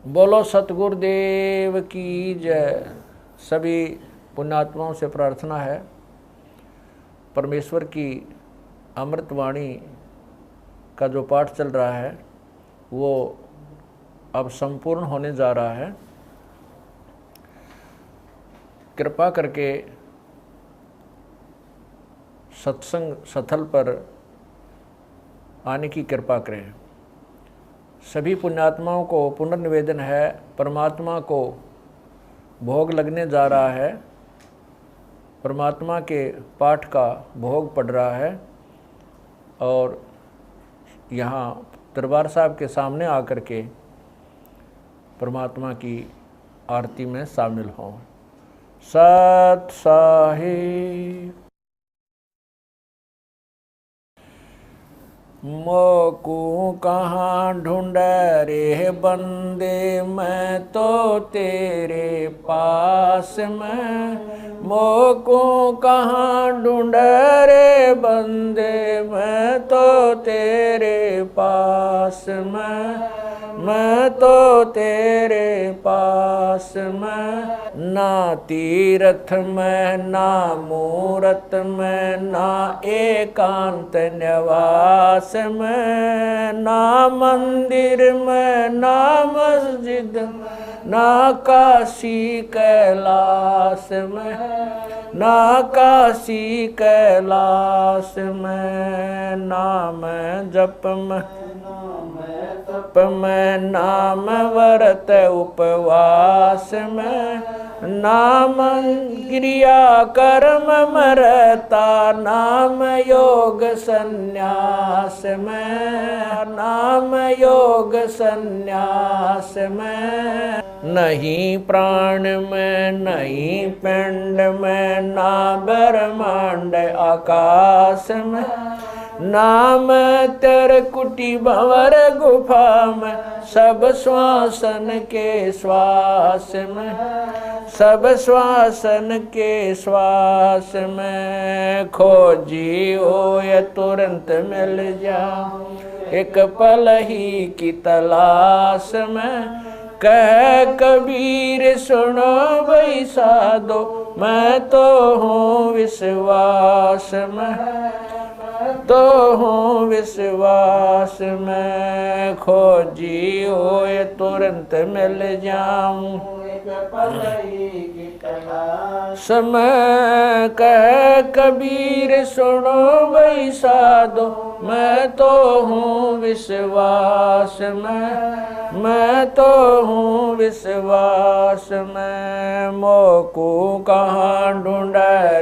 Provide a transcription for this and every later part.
बोलो सतगुरुदेव की जय। सभी पुण्यात्माओं से प्रार्थना है, परमेश्वर की अमृतवाणी का जो पाठ चल रहा है वो अब संपूर्ण होने जा रहा है। कृपा करके सत्संग स्थल पर आने की कृपा करें। सभी पुण्यात्माओं को पुनर्निवेदन है, परमात्मा को भोग लगने जा रहा है, परमात्मा के पाठ का भोग पड़ रहा है और यहाँ दरबार साहब के सामने आकर के परमात्मा की आरती में शामिल हों। सत साहिब। मोकू कहाँ ढूंढ रे बंदे, मैं तो तेरे पास में। मोकू कहाँ ढूंढ रे बंदे, मैं तो तेरे पास में। मैं तो तेरे पास में। ना तीरथ में ना मूरत में, ना एकांत निवास में, ना मंदिर में ना मस्जिद, ना काशी कैलाश में, ना काशी कैलाश में। नाम जप में में, नाम व्रत उपवास में, नाम क्रिया कर्म मरता, नाम योग संन्यास में, नाम योग संन्यास में। नहीं प्राण में नहीं पिंड में, ना ब्रह्मांड आकाश में, नाम तेरे कुटी भंवर गुफा में, सब श्वासन के श्वास में, सब श्वासन के श्वास में। खोजी हो या तुरंत मिल जा, एक पल ही की तलाश में। कह कबीर सुनो भाई साधो, मैं तो हूँ विश्वास में, तो हूँ विश्वास में। खोजी हो ये तुरंत मिल जाऊं, समय कह कबीर सुनो भाई साधो, मैं तो हूँ विश्वास में, मैं तो हूँ विश्वास में। मोकू कहाँ ढूंढ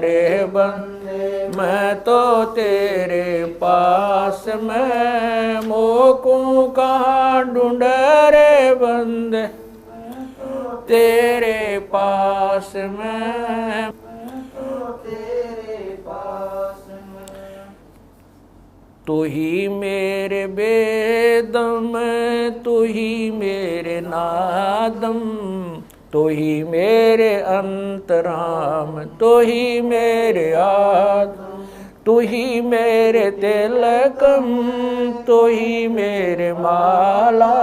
रे बंदे, मैं तो तेरे पास में। मोकू कहाँ ढूंढ रे बंदे, तेरे पास में, तेरे पास में। तू ही मेरे बेदम, तू ही मेरे नादम, तू ही मेरे अंतराम, तू ही मेरे आत्म, तू ही मेरे तिलकम, तू ही मेरे माला,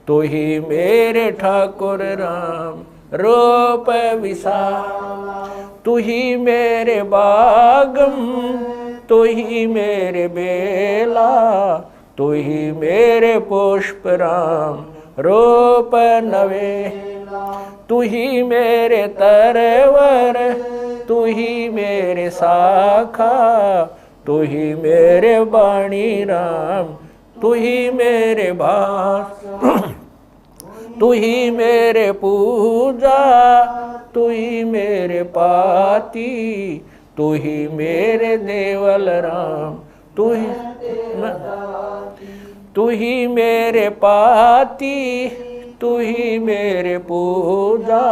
तू ही मेरे ठाकुर राम रूप विशाल। तू ही मेरे बागम, तू ही मेरे बेला, तू ही मेरे पुष्प राम रूप नवेला। तू ही मेरे तरवर, तू ही मेरे शाखा, तू ही मेरे वाणी राम, तू ही मेरे भास। तू ही मेरे पूजा, तू ही मेरे पाती, तू ही मेरे देवल राम, तू ही मेरे पाती, तू ही मेरे पूजा,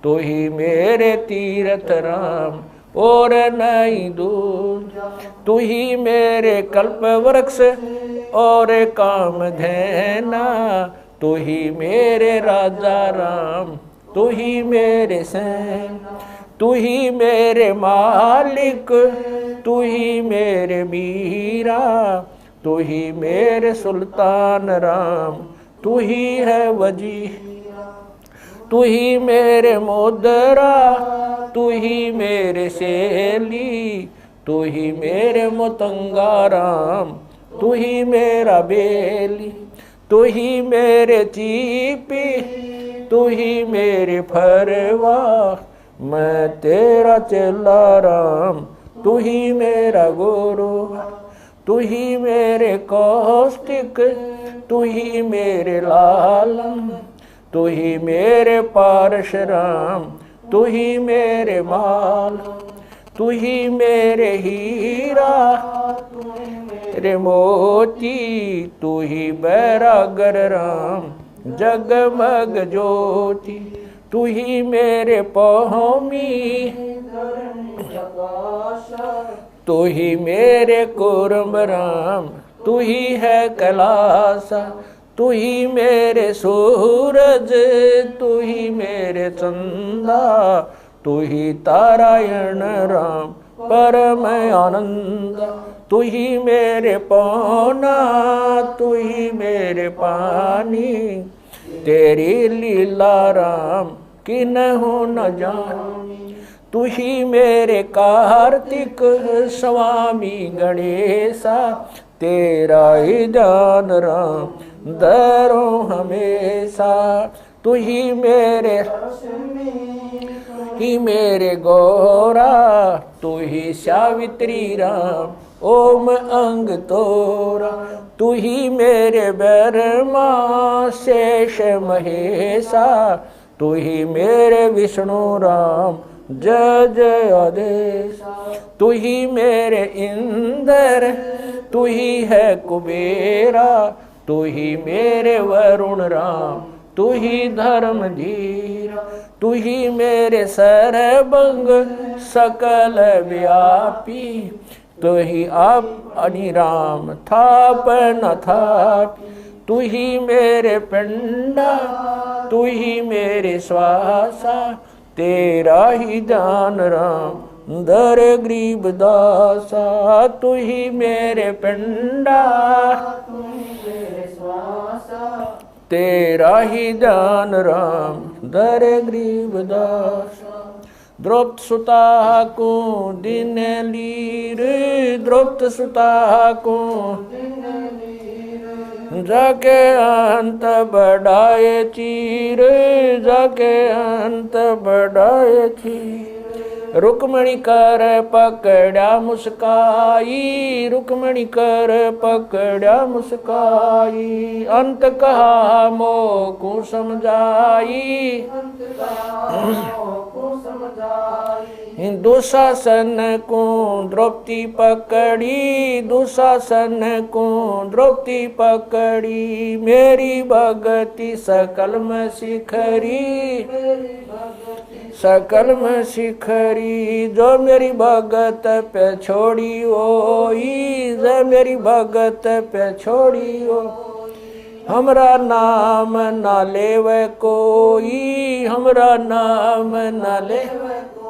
तू ही मेरे तीर्थ राम और नहीं दूजा। तू ही मेरे कल्प वृक्ष और काम धैना, तू ही मेरे राजा राम, तू ही मेरे सैन, तू ही मेरे मालिक, तू ही मेरे मीरा, तू ही मेरे सुल्तान राम, तू तू ही है वजीर, तू ही मेरे मोदरा, तू ही मेरे सेली, तू ही मेरे मतंगाराम, तू ही मेरा बेली, तू ही मेरे चीपी, तू ही मेरे फरवा, मैं तेरा चेला राम, तू ही मेरा गुरु, तू ही मेरे कौष्टिक, तू ही मेरे लालम, तू ही मेरे पारशुराम, तू ही मेरे माल, तू ही मेरे हीरा, मेरे मोती, तू ही बैरागर राम, जगमग ज्योति, तू ही मेरे पौमी, तू ही मेरे कुर्म राम, तू ही है कैलासा, तू ही मेरे सूरज, तू ही मेरे चंदा, तू ही तारायण राम परम आनंद, तू ही मेरे पौना, तू ही मेरे पानी, तेरी लीला राम किन्हु न जानी, तू ही मेरे कार्तिक स्वामी गणेशा, तेरा ही जान राम दरो हमेशा, तू ही मेरे गौरा, तू ही सावित्री राम ओम अंग तोरा, तू ही मेरे ब्रह्मा शेष महेशा, तू ही मेरे विष्णु राम जय जय आदेश, तू ही मेरे इंद्र, तू ही है कुबेरा, तू ही मेरे वरुण राम, तू ही धर्म धीरा, तू ही मेरे सर्वंग सकल व्यापी, तू ही आप अनिराम थाप न थापी, तू ही मेरे पिंडा, तू ही मेरे श्वासा, तेरा ही जान राम दर गरीब दासा, तू ही मेरे पिंडा, तू ही मेरे श्वासा, तेरा ही जान राम दर गरीब दासा, द्रौपद सुता को दिन लीर, द्रौपद सुता को जाके अंत बढ़ाए चीर, जाके अंत बढ़ाए चीर, रुक्मणी कर पकड़ा मुस्काई, रुक्मणी कर पकड़ा मुस्काई, अंत कहा मोको समझाई, दुशासन को द्रौपदी पकड़ी, दुशासन को द्रौपदी पकड़ी, मेरी भगति सकल में शिखरी, सकल में शिखरी, जो मेरी भगत पे छोड़ी ओई, जो मेरी भगत पे छोड़ी ओ, हमरा नाम ना लेवे कोई, हमरा नाम ना लेवे कोई,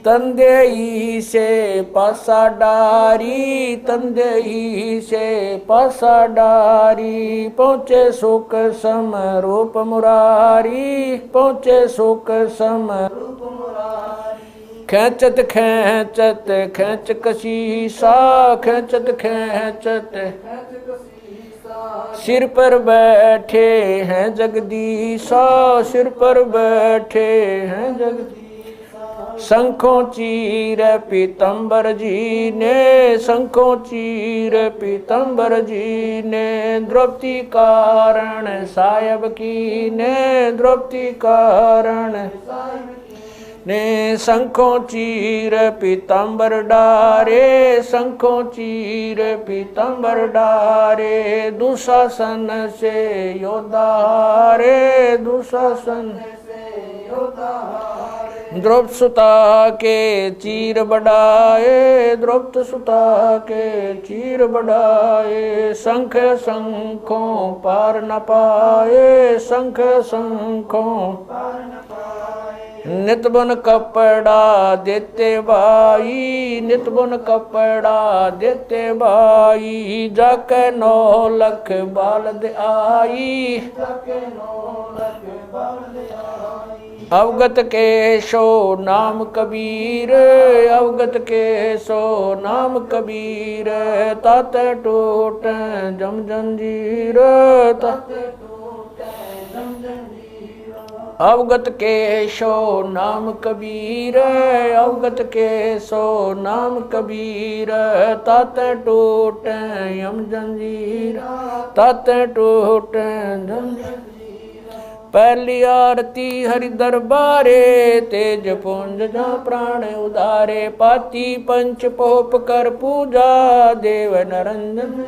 तंदेई से पासा डारी, तंदेई से पासा डारी, पहुँचे सुख सम रूप मुरारी, पहुँचे सुख सम रूप मुरारी, खेचत खेचत खेच कशीसा, खेचत खेचत सिर पर बैठे हैं जगदीशा, सिर पर बैठे हैं जगदीशा, शंखों चीर पीतम्बर जी ने, शंखों चीर पीतम्बर जी ने, द्रौपदी कारण सायब की ने, द्रौपदी कारण ने, शंखों चीर पीतम्बर डारे, शंखों चीर पीतम्बर डारे, दुशासन से योद्धा हारे, दुशासन से योद्धा हारे, द्रौपद सुता के चीर बढ़ाए, द्रौपद सुता के चीर बढ़ाए, शंख शंखों पार न पाए, शंख शंखों पार न पाए, नित बुन कपड़ा देते भाई, नित बुन कपड़ा देते भाई, जाके 9 लख बालद आई, अवगत के सो नाम कबीर, अवगत के सो नाम कबीर, तात टूट जम जंजीर, अवगत के सो नाम कबीर, अवगत के सो नाम कबीर, तात टूट यम जंजीर, तात टूट जंजीर। पहली आरती हरि दरबारे, तेज पुंज जा प्राण उदारे, पाती पंच पोप कर पूजा, देव नरंजन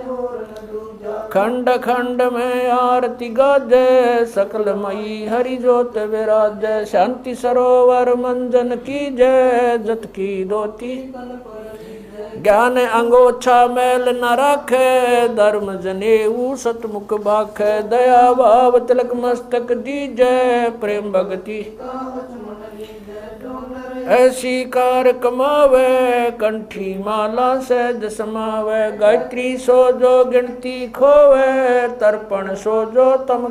खंड खंड में आरती गाजे, सकल मई हरि जोत विराज, शांति सरोवर मंजन की जय, जत की दोती ज्ञान अंगोछा मैल न राखे, धर्म जनेऊ सतमुख बाखे, दया भाव तिलक मस्तक दीजय, प्रेम भगति ऐसी कार कमावे, कंठी माला सहज समावे, गायत्री सो जो गिनती खोवे, तर्पण सो जो तम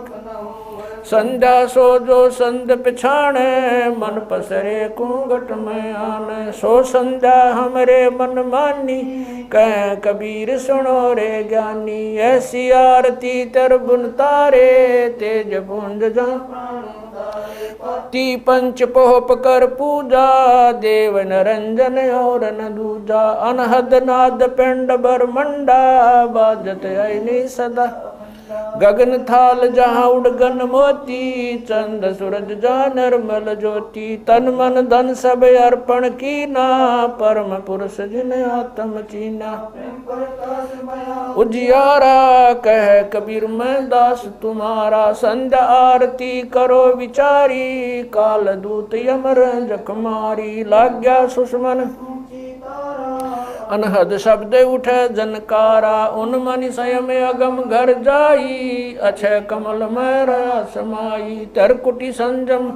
संध्या सो जो संध पिछाणे, मन पसरे कुंगट में आने, सो संध्या हमरे मन मानी, कह कबीर सुनो रे ज्ञानी, ऐसी आरती तर बुन तारे, तेज पुंज जा ती पंच पोप कर पूजा, देव नरंजन और न दूजा, अनहद नाद पिंड बरमंडा, बाजत ऐनी सदा गगन थाल जहाँ उड़गन मोती, चंद सूरज जा निर्मल ज्योति, तन मन धन सब अर्पण कीना, परम पुरुष जिन आत्म चीना, उजियारा कह कबीर मैं दास तुम्हारा, संध्या आरती करो विचारी, काल दूत यमर जखमारी, लाग्या सुषमन अनहद शब्द उठे जनकारा, उन मनि स्वयं अगम घर जाई, अक्षय कमल में रहा समाई, तरकुटी संजम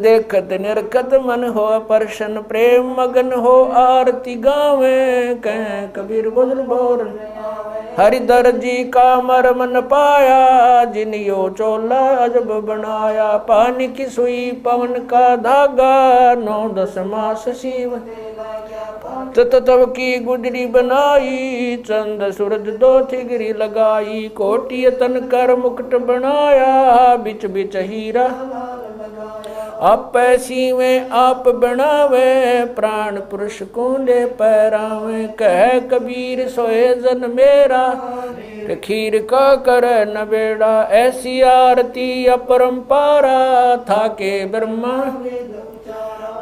देखत निरखत मन हो परशन, प्रेम मगन हो आरती गावे, कह कबीर बुझल बोर हरिधर जी का मरम न पाया, जिन यो चोला अजब बनाया, पानी की सुई पवन का धागा, 9-10 मास शिव तब की गुजरी बनाई, चंद सूरज 2 थिगरी लगाई, कोटि तन कर मुकुट बनाया, बिच बिच हीरा आप ऐसी में आप बनावे, प्राण पुरुष कुंडे पैरावे, कह कबीर सोए जन मेरा, खीर का कर न बेड़ा, ऐसी आरती अपरंपारा, था के ब्रह्मा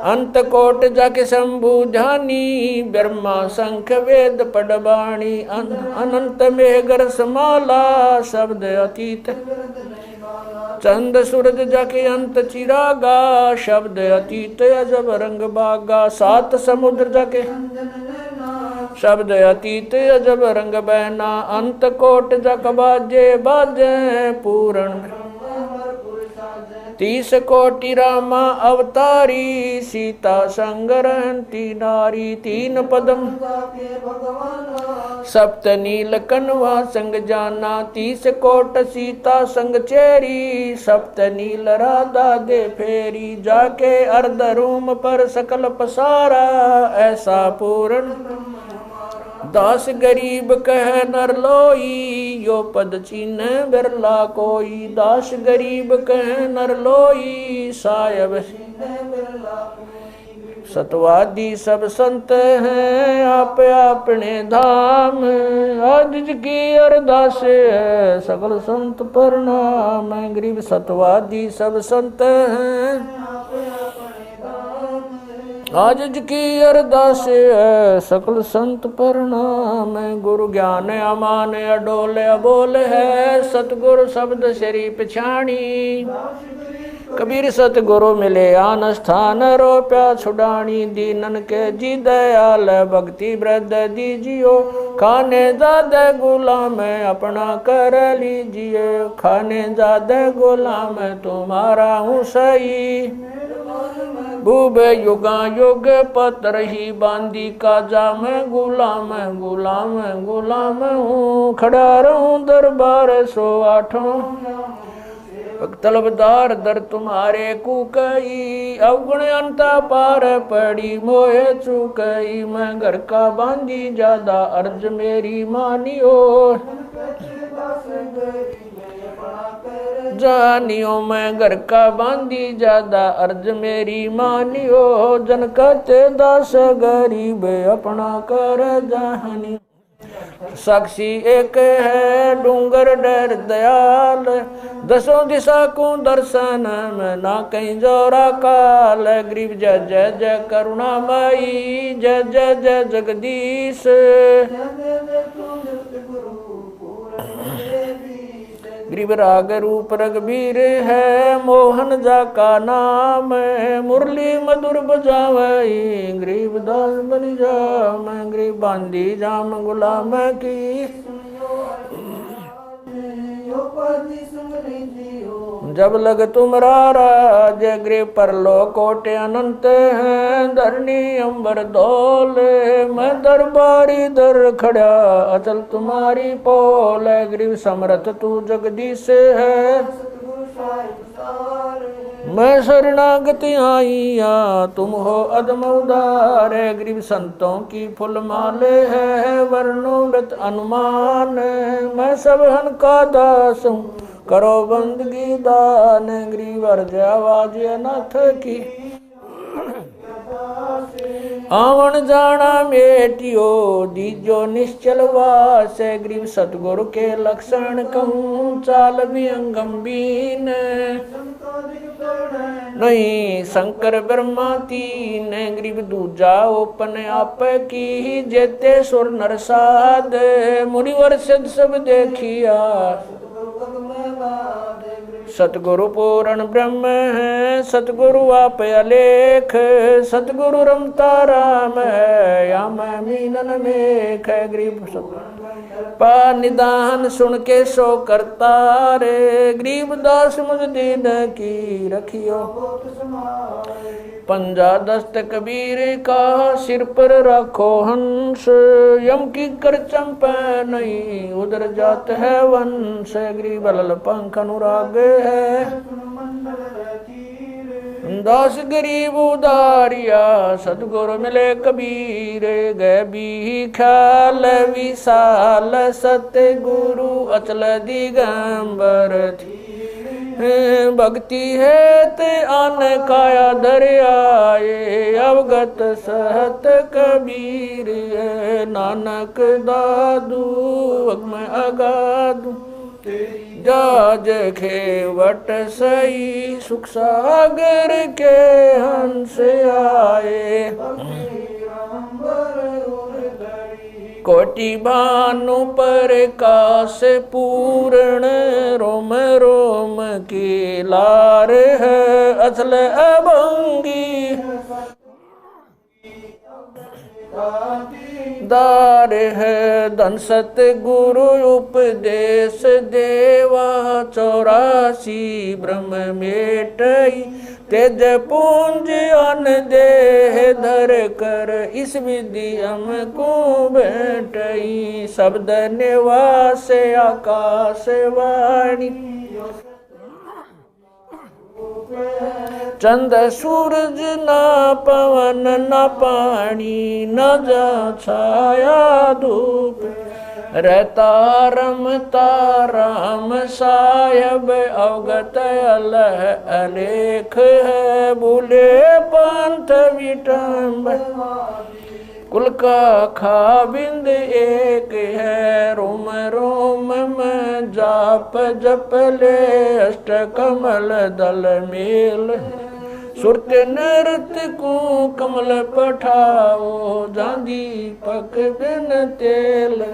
अंत कोट जाके शंभु जानी, ब्रह्मा शंख वेद पडबाणी, अनंत मेघर समाला, शब्द अतीत चंद सूरज जाके अंत चिरागा, शब्द अतीत अजब रंग बागा, 7 समुद्र जाके शब्द अतीत अजब रंग बहना, अंत कोट जक बाजे बाजे, पूर्ण 30 कोटि रामा अवतारी, सीता संग रहती नारी, 3 पदम सप्त नील कनवा संग जाना, 30 कोट सीता संग चेरी, सप्त नील राधा दे फेरी, जाके अर्ध रूम पर सकल पसारा, ऐसा पूर्ण दास गरीब कह नर लोई, यो पद चीन बिरला कोई, दास गरीब कह नर लोई, सायब सतवादी सब संत हैं, आप अपने धाम, आज की अरदास है सकल संत प्रणाम, गरीब सतवादी सब संत हैं, आज की अरदास है सकल संत प्रणाम, गुरु ज्ञान अमान अडोल अबोल है, सतगुरु शब्द श्री पिछाणी, कबीर सतगुरु मिले आन स्थान रोप्या छुड़ानी दीनन के जी दयाल भक्ति वृद्ध दीजियो खाने ज्यादा गुलाम अपना कर लीजिए खाने ज्यादा गुलाम तुम्हारा हूँ सही भूब युगा युग पत्र ही बांदी का जाम गुलाम गुलाम गुलाम हूँ खड़ा रहूं दरबार 108 तलबदार दर तुम्हारे कुकई अवगुण अंता पार पड़ी मोहे चुकई मैं घर का बांधी ज्यादा अर्ज मेरी मानियो जानियो मैं घर का बांधी ज्यादा अर्ज मेरी मानियो जन कहते दास गरीब अपना कर जानी साक्षी एक है डूंगर डर दयाल दसों दिशा को दर्शन में ना कहीं जोरा काल गरीब जय जय जय करुणामयी जय जय जय जगदीश गरीब राग रूप रघुबीर है मोहन जा का नाम मुरली मधुर बजावई गरीब दास बन जाम गरीब बांधी जाम गुलाम की जब लग तुमरा राज गृह पर लो कोटे अनंत हैं धरनी अंबर दौल मैं दरबारी दर खड़ा अचल तुम्हारी पोल गरीब समर्थ तू जगदीश है मैं शरणागति आईया तुम हो अदम उदार गरीब संतों की फुल माले है वर्णों व्रत अनुमान मैं सब हन का दास हूँ करो बंदगी दान गरीब अर्ज आवाज अनाथ की आवन जाना मेटियो दीजो निश्चल वास गरीब सतगुरु के लक्षण कहूँ चाल भी गंभीर नहीं शंकर ब्रह्मा तीन गरीब दूजा ओपन आप की जेते सुर नरसाद मुनिवर सिद्ध सब देखिया सतगुरु पूर्ण ब्रह्म है सतगुरु आप अलेख सतगुरु रमता राम है या मैं मीनन मेख गरीब पा निदान सुन के सो करता रे गरीब दास मुझ दीन की रखियो पंजा दस्त कबीर का सिर पर रखो हंस यम की कर चंपा नहीं उधर जात है वंश गरीब लल पंख अनुराग है दास गरीब उदारिया सतगुरु मिले कबीर गए भी ख्याल विशाल सत्य गुरु अचल दिगंबर थी भक्ति है ते आन काया दरियाए अवगत सहत कबीर नानक दादू मैं अगादू जाज खेवट सही सुख सागर के हंस आए कोटि भानु पर काश पूर्ण रोम रोम की लार है असल अभंगी दार है धन सत गुरु उपदेश देवा 84 ब्रह्म मेटई तेज पूंज अन देह धर कर इस विधि हमको बैठई शब्द निवास आकाश वाणी चंद सूरज ना पवन न पानी न जा छाया धूप रहता रमता राम साहब अवगत अलह अलेख है भूले पंथ विटम्ब कुल का खाबिंद एक है रोम रोम में जाप जप ले अष्ट कमल दल मेल सुरत नृत्य को कमल पठाओ जांदी पक बिन तेल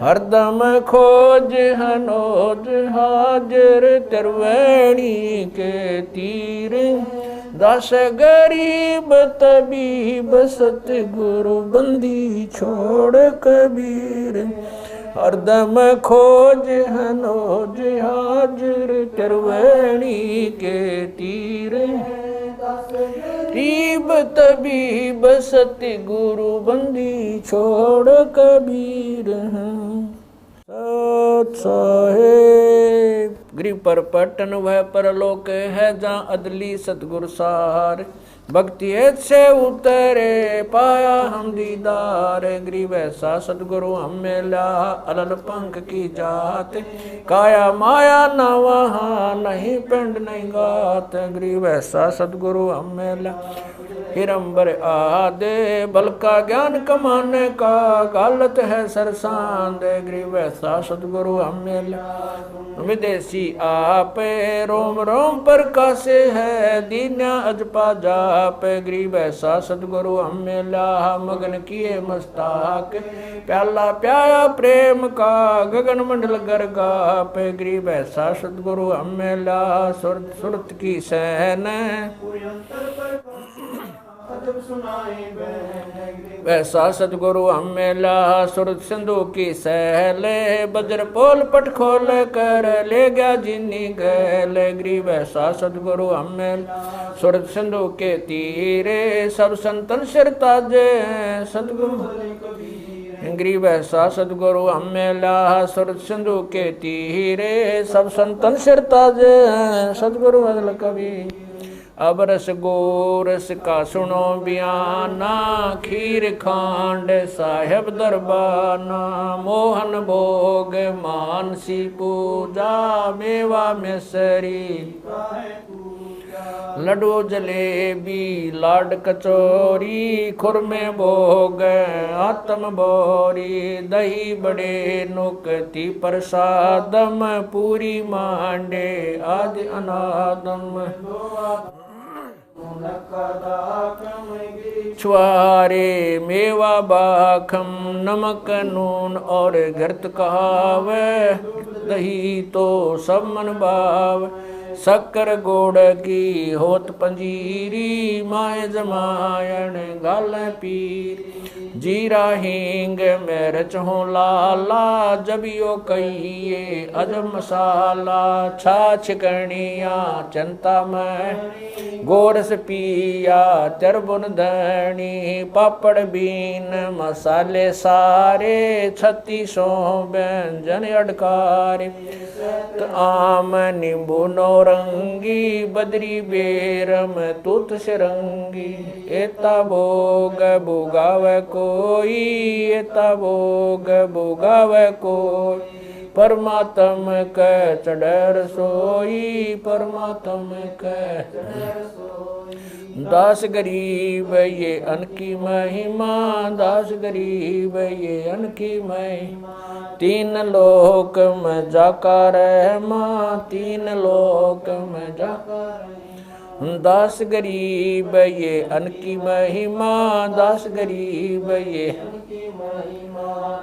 हरदम खोज हनोज हाजिर त्रिवेणी के तीर दस गरीब तबीब सतगुरु बंदी छोड़ कबीर हरदम खोज हनोज हाजिर त्रिवेणी के तीर गरीब तबीब सतगुरु बंदी छोड़ कबीर सत साहेब गरीब पर पटन वह परलोक है जहाँ अदली सतगुरु सार भक्ति से उतरे पाया हम दीदार गरीब ऐसा सतगुरु हम मिला अलल पंख की जात काया माया न वहाँ नहीं पिंड नहीं गात गरीब ऐसा सतगुरु हम मिला हिरंबर आदे बल का ज्ञान कमाने का गालत है सरसांद गरीब ऐसा सतगुरु हम मिला विदेशी आप रोम रोम पर कासे है दीन्या अजपा जाप गरीब ऐसा सतगुरु हम मिला मगन किए मस्ताक प्याला प्याया प्रेम का गगन मंडल गरगाप गरीब ऐसा सतगुरु हम मिला सुरत सुरत की सहन वैसा सतगुरु हम मिला सुरत सिंधु की सहले बज्र पोल पट खोल कर ले गया जिन्नी गैल गरीब ऐसा सतगुरु हम मिला सुरत सिंधु के तीरे सब संतन सिर ताजे सतगुरु गरीब ऐसा सतगुरु हम मिला सुरत सिंधु के तीरे सब संतन सिर ताजे सतगुरु अदल कबीर अब रस गोरस का सुनो बयाना खीर खांड साहेब दरबाना मोहन भोग मानसी पूजा मेवा मिसरी लड्डू जलेबी लाड कचौरी खुरमे भोग आत्म बोरी दही बड़े नुकती प्रसादम पूरी मांडे आदि अनादम छुआरे मेवा बाखम नमक नून और घृत कहाव दही तो सब मन भाव शक्कर गोड़ की होत पंजीरी माए जमायण गाल पीर जीरा हींग मिर्च हो लाला जबियो कहिए अजब मसाला छाछ कणिया चंता में गोरस पिया तिरबुन धनी पापड़ बीन मसाले सारे 3600 व्यंजन अडकारे आम नींबू नौरंगी बदरी बेरम तुत सिरंगी एता भोग भुगाव कोई एता भोग भुगाव कोई परमात्म कै चढ़र सोई परमात्म कै दास गरीब ये अनकी महिमा दास गरीब ये अनकी महिमा तीन लोक में जाका रहमा तीन लोक में जाका दास गरीब ये अनकी महिमा दास गरीब ये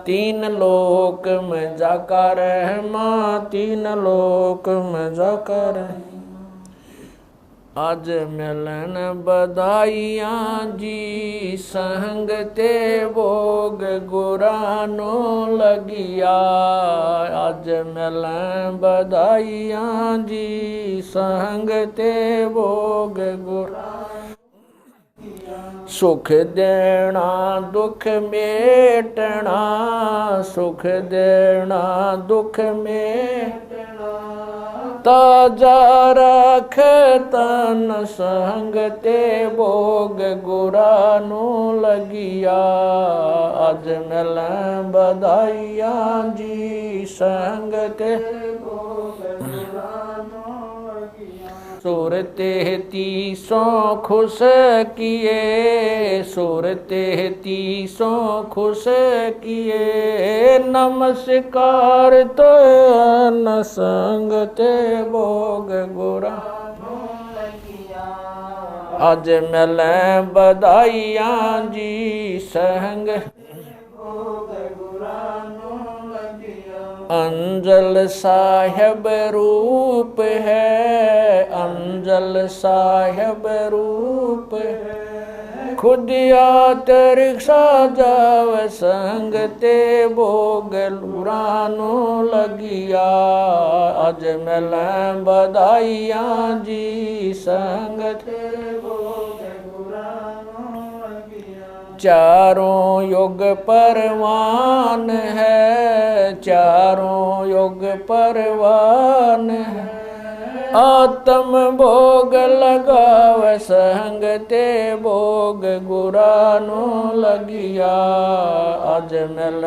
तीन लोक में जाका रहमा तीन लोक में जाका रहमा आज मिलन बधाइयाँ जी संग ते भोग गुरानो लगिया आज मिलन बधाइयाँ जी संग ते भोग गुरानो सुख देना दुख मेटना सुख देना दुख मेटना ताजा रख तन संग ते भोग गुरानो लगिया आज मिल बधाइया जी संग ते सूरते 300 खुश किए सूरते 300 खुश किए नमस्कार तो न संग ते भोग गुरा आज मिल बधाइयाँ जी संग भोग गुरा अंजल साहिब रूप है, अंजल साहिब रूप है। खुद आत रिक्शा जाव संग ते भोग लुरानो लगिया। अज मिल बधाइयाँ जी संग ते भोग लुरानो लगिया। चारों युग परवान है, चारों युग परवान है। आत्म भोग लगाव संग ते भोग गुरानो लगिया। अज मिल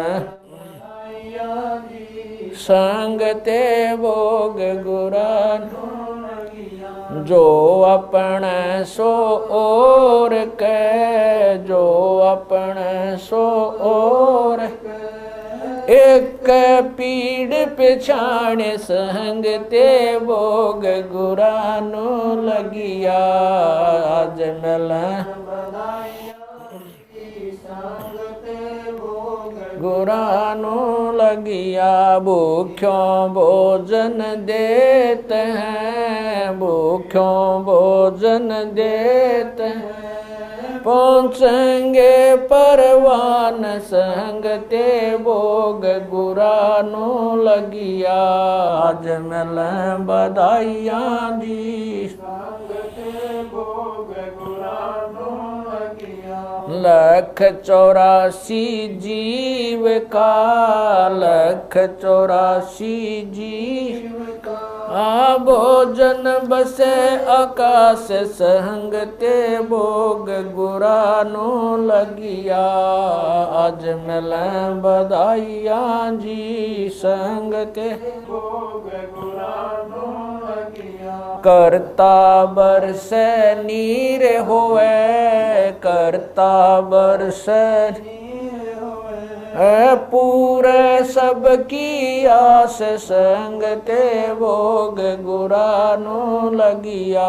संग ते भोग गुरानो लगिया। जो अपने सो और के, जो अपने सो और एक पीड़ पिछाण संग ते भोग गुरानो लगिया। आज मिल गुरानो लगिया। भूख्यों भोजन देते हैं, भूख्यों भोजन देते हैं। पहुँचेंगे परवान संग ते भोग गुरानो लगिया। आज मिल बधाइयाँ जी संग ते भोग गुरानो लगिया। 184 जीव का, 184 जीव का। भोजन बसे आकाश संग ते भोग गुरानो लगिया। आज मिल बधाइयाँ जी संग ते भोग गुरानो लगिया। करता बरसे नीर होवे, करता बरसे पूरे सबकी आस संग ते भोग गुरानो लगिया।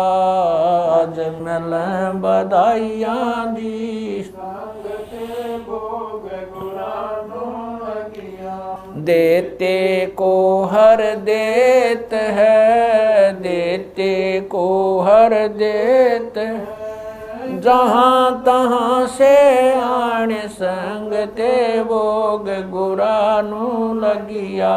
आज मिल बधाइयाँ जी संग ते भोग गुरानो लगिया। देते को हर देत है, देते को हर देत है। जहाँ तहाँ से आण संग ते भोग गुरानो लगिया।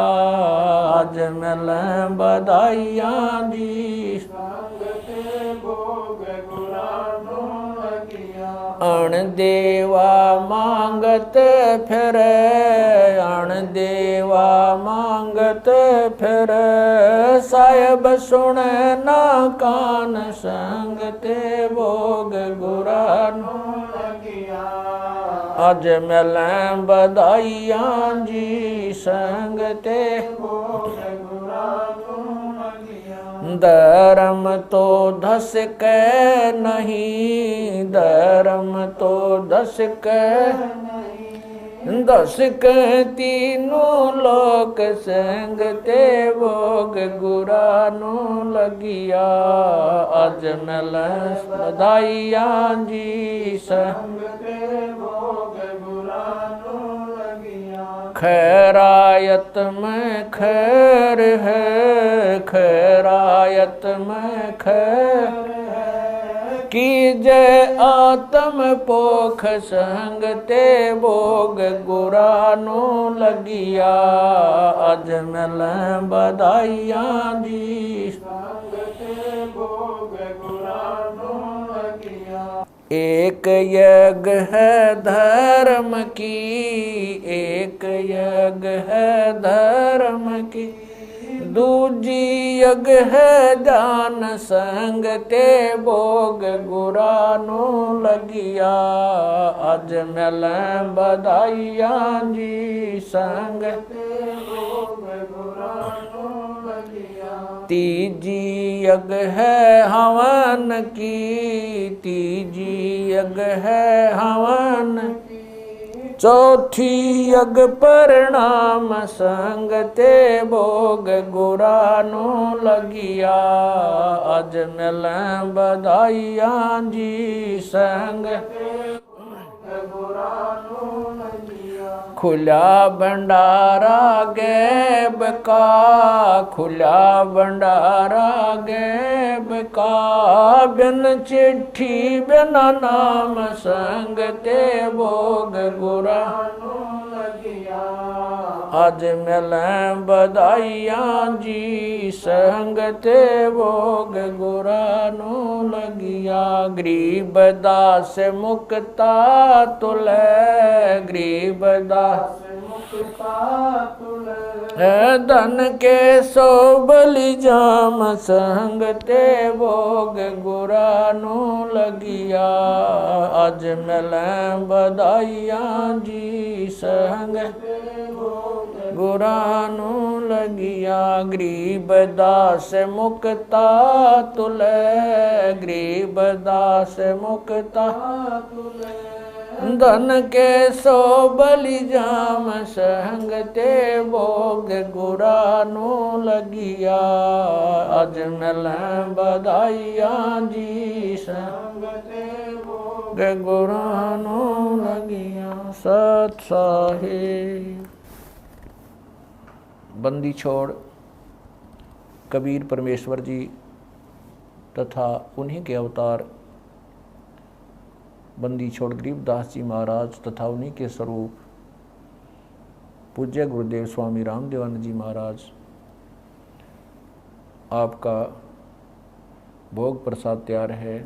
आज मिल बधाइयाँ जी संग ते भोग गुरानो लगिया। अण देवा मांगत फिर, अण देवा मांगत फिर। साहिब सुने ना कान संग ते भोग गुरानो लगिया। आज मिल बधाइयाँ जी संग ते भोग गुरानो लगिया। धर्म तो धस के नहीं, धर्म तो धस के नहीं। दस के तीनों लोक संग ते भोग गुरानो लगिया। आज मिल बधाइयाँ जी संग ते भोग गुरानो लगिया। खैरायत में खैर है, खैरायत में खैर की जय आत्म पोख संग ते भोग गुरानो लगिया। आज मिल बधाइयाँ जी संग ते भोग गुरानो लगिया। एक यज्ञ है धर्म की, एक यज्ञ है धर्म की। दूजी यज्ञ है दान संग ते भोग गुरानो लगिया। आज मिल बधाइयाँ जी संग ते भोग गुरानो लगिया। तीजी यज्ञ है हवन की, तीजी यज्ञ है हवन की। चौथी यज्ञ परिणाम संग ते भोग गुरानो लगिया। आज मिल बधाइयाँ जी संग ते भोग गुरानो लगिया। खुला भंडारा गैब का, खुला भंडारा गैब का, बिन चिट्ठी बिना नाम संग ते भोग गुरा लगिया। आज मिलें बधाइयाँ जी संग ते भोग गुरा नो लगिया। गरीब दास मुक्ता तुले, गरीब दास मुक्ता तुले, धन के सो बलि जाम संग ते भोग गुरा नो लगिया। आज मिलें बधाइयाँ जी संग गुरा नो लगिया। गरीब दास मुक्ता तुले, गरीब दास मुक्ता तुले, धन के सो बलि जाम संग ते भोग गुरा नो लगिया। आज मिलें बधाइयाँ जी संग ते भोग गुरा नो लगिया। सत साहिब। बंदी छोड़ कबीर परमेश्वर जी तथा उन्हीं के अवतार बंदी छोड़ गरीबदास जी महाराज तथा उन्हीं के स्वरूप पूज्य गुरुदेव स्वामी रामदेवानंद जी महाराज, आपका भोग प्रसाद तैयार है।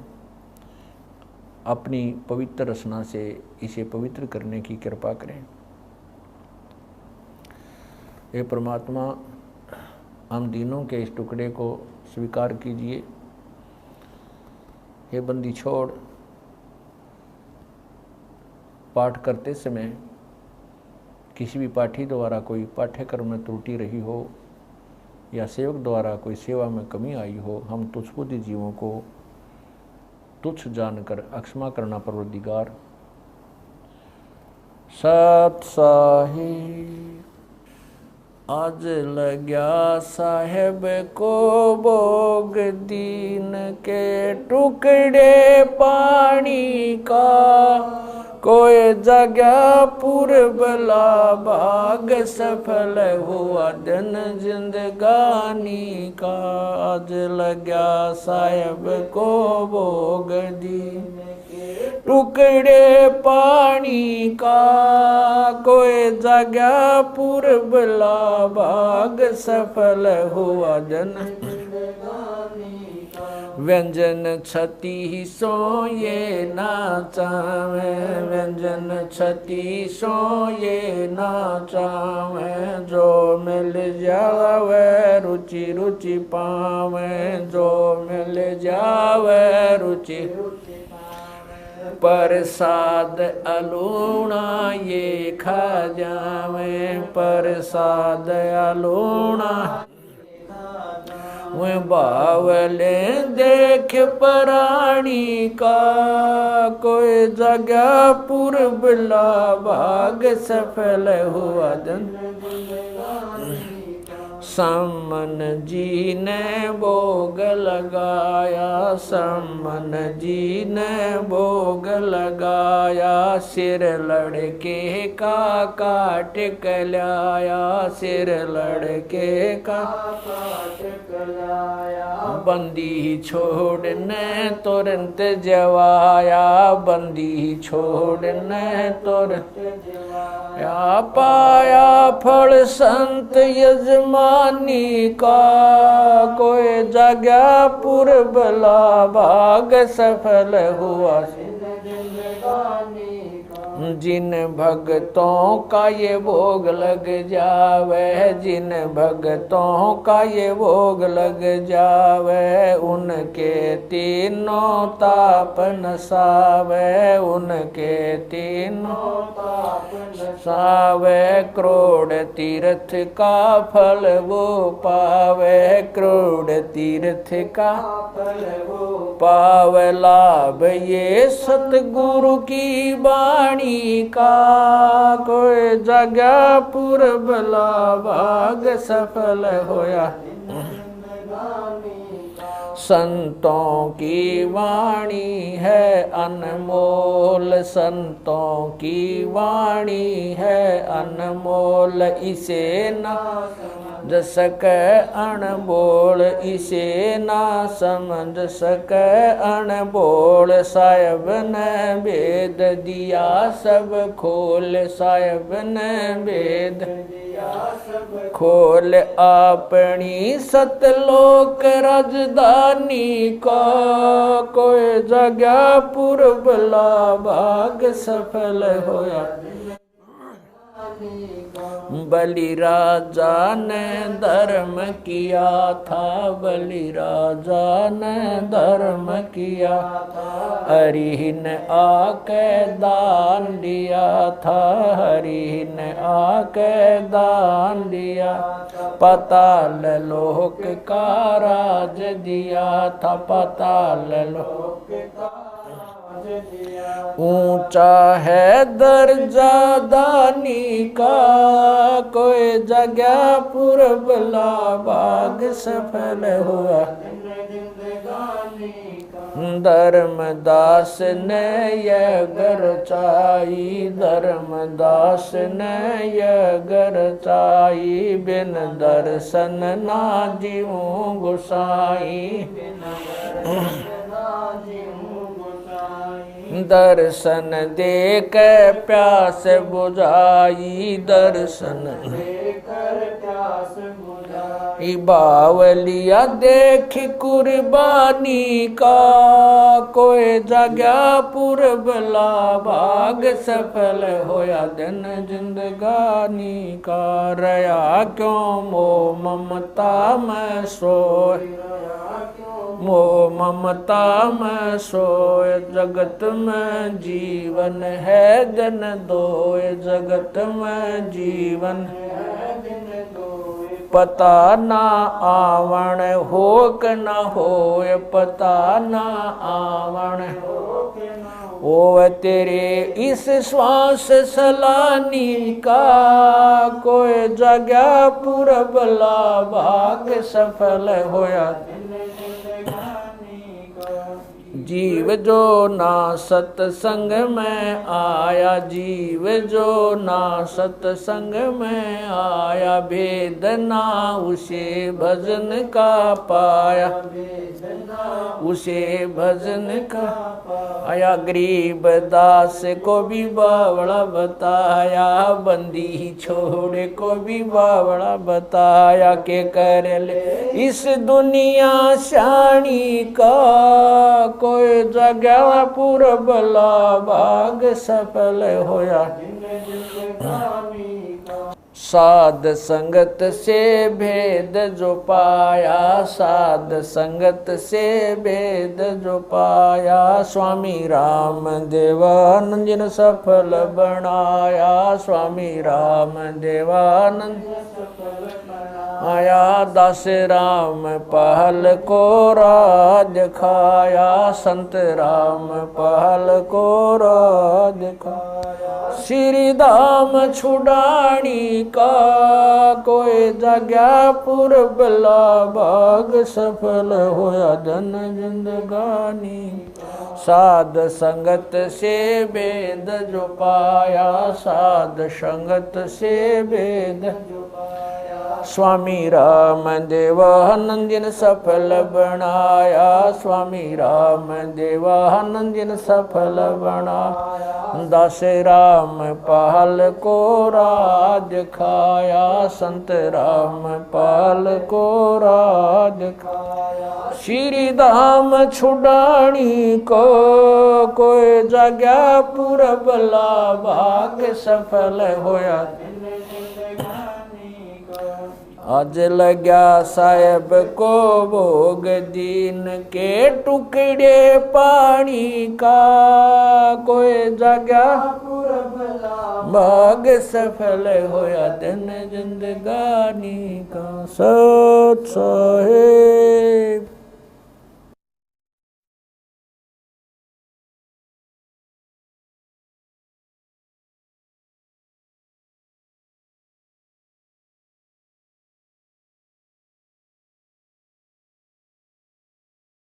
अपनी पवित्र रचना से इसे पवित्र करने की कृपा करें। हे परमात्मा, हम दीनों के इस टुकड़े को स्वीकार कीजिए। हे बंदी छोड़ पाठ करते समय किसी भी पाठी द्वारा कोई पाठ्यक्रम में त्रुटि रही हो या सेवक द्वारा कोई सेवा में कमी आई हो, हम तुच्छबुद्धि जीवों को तुच्छ जानकर अक्षमा करना परवरदिगार। सत साहिब। आज लग्या साहेब को भोग दीन के टुकड़े पानी का, कोई जगह पूर्वला भाग सफल हुआ दिन जिंदगानी का। आज लग्या साहेब को भोग दीन टुकड़े पानी का, कोई जगह पूर्वला भाग सफल हुआ जन व्यंजन छती सो ये नाचावे, व्यंजन छती सो ये नाचावे, जो मिल जावे रुचि रुचि पावे, जो मिल जावे रुचि प्रसाद अलूणा ये खा जावे, प्रसाद अलूणा वे बावले देख प्राणी का, कोई जगह पूर्वला भाग सफल हुआ दिन। सम्मन जी ने भोग लगाया, सम्मन जी ने भोग लगाया, सिर लड़के का काट कलाया, सिर लड़के का काट कलाया। बंदी छोड़ने तुरंत जवाया, बंदी छोड़ने तुरंत जवाया, पाया फल संत यजमानी का, कोई जगह पूर्वला भाग सफल हुआ जिन भक्तों का ये भोग लग जावे, जिन भक्तों का ये भोग लग जावे, उनके तीनों ताप नसावे, उनके तीनों ताप नसावे। करोड़ तीर्थ का फल वो पावे, करोड़ तीर्थ का फल वो पावे। लाभ ये सतगुरु की वाणी का, कोई जगह पूर्वला भाग सफल होया। संतों की वाणी है अनमोल, संतों की वाणी है अनमोल, इसे ना समझ सके अनबोल, इसे ना समझ सके अनबोल। साहिब ने भेद दिया सब खोल, साहिब ने भेद खोल, अपनी सतलोक राजधानी का कोई जगह पुरबला भाग सफल होया। बलि राजा ने धर्म किया था, बलि राजा ने धर्म किया, हरि ने आके दान दिया था, हरि ने आके दान दिया। पाताल लोक का राज दिया था, पाताल लोक का ऊंचा है दर्जा दानी का, कोई जगह पुरबला भाग सफल हुआ। धर्मदास ने यह गरचाई, धर्मदास ने यह गरचाई, बिन दर्शन ना जीऊं गोसाई। दर्शन देख प्यास बुझाई, दर्शन देकर प्यास बुझाई। बावलिया देख कुर्बानी का, कोई जगह पुरबला भाग सफल होया दिन जिंदगानी का। रया क्यों मोह ममता में सोए, मोह ममता में सोए, जगत में जीवन है दिन दोए, जगत में जीवन है दिन दोए। पता ना आवण हो के न होए, पता ना आवण ओ तेरे इस श्वास सलानी का, कोई जगह पुरबला भाग सफल होया। जीव जो ना सत्संग में आया, जीव जो ना सत्संग में आया, भेद ना उसे भजन का पाया, उसे भजन का आया। गरीब दास को भी बावड़ा बताया, बंदी छोड़े को भी बावड़ा बताया, के कर ले इस दुनिया शानी का, कोई जगह पुरबला भाग सफल होया। साध संगत से भेद जो पाया, साध संगत से भेद जो पाया, स्वामी राम देवानंद जिन सफल बनाया, स्वामी राम देवानंद आया। दास राम पहल को राज खाया, संत राम पहल को राज खाया। श्री धाम छुड़ानी का, कोई जगह पुरबला भाग सफल होया धन जिंदगानी। साध संगत से भेद जो पाया, साध संगत से भेद जो पाया, स्वामी राम देवानंद जिन सफल बनाया, स्वामी राम देवानंद जिन सफल बनाया। दास राम पहल को राज खाया, संत राम पहल को राज खाया। श्री धाम छुड़ानी को, कोई जगह पुरबला भाग सफल होया। आज लग्या साहेब को भोग दीन के टुकड़े पानी का, कोई जगह भाग सफल होया दिन जिंदगानी का। सत साहेब।